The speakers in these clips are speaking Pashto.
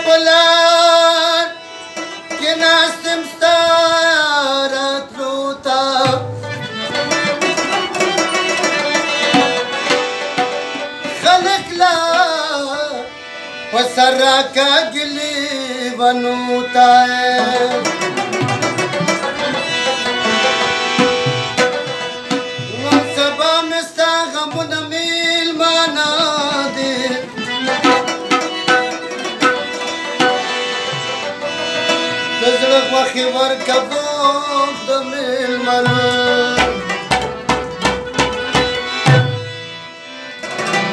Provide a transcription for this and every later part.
پلار کې ناستم ستا راتلو ته خلک لا په سر راکاږلي ونو ته نن سبا مې ستا غمونه میلمانه دي د زړه غوښې ورکوم د میلمنو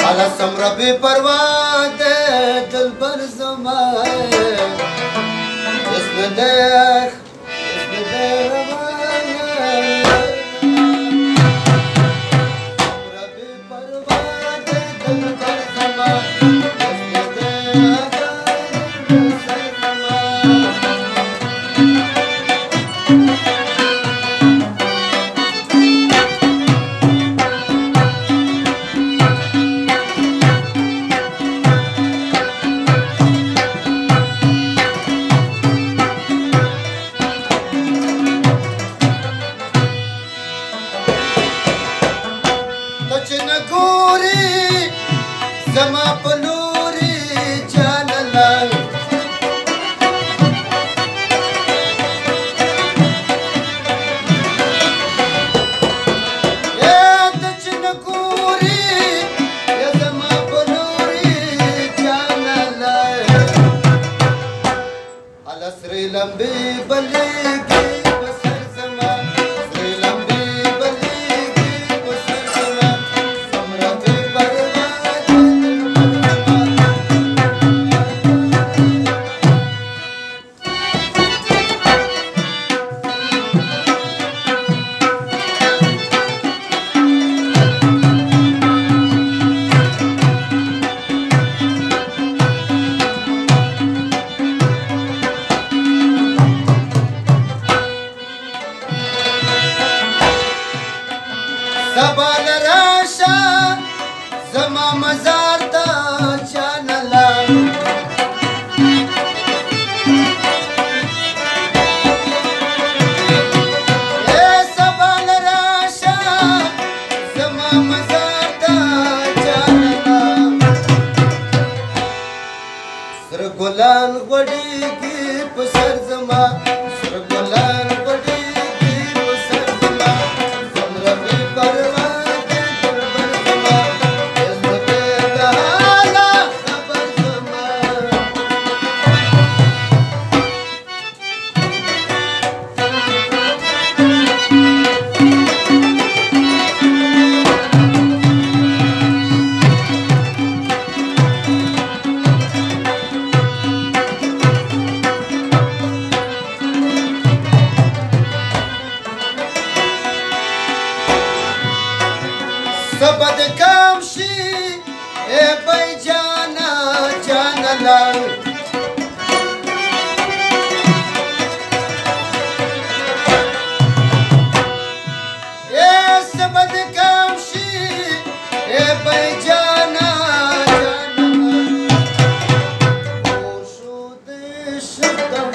حالا سمره بې پروا دی دلبر زما اسم دی سمره بې پروا دی دلبر زما زما په لوري جانله ته چې نه ګورې زما په لوري جانله هله سرې لمبې بلېږي په سر زما سرې لمبې بلېږي په سر زما سمره بې پروا سبا لراشه زما مزار ته جانله سبا لراشه زما مزار ته جانله سره ګلان غوړېږي په سر زما سره ګلان غوړېږي په سر زما سمره بې پروا دی دلبر زما اسم دی د حاله خبر زما سبا د کام شي ای بی جانا جانله سبا د کام شي ای بی جانا جانله شو د شدم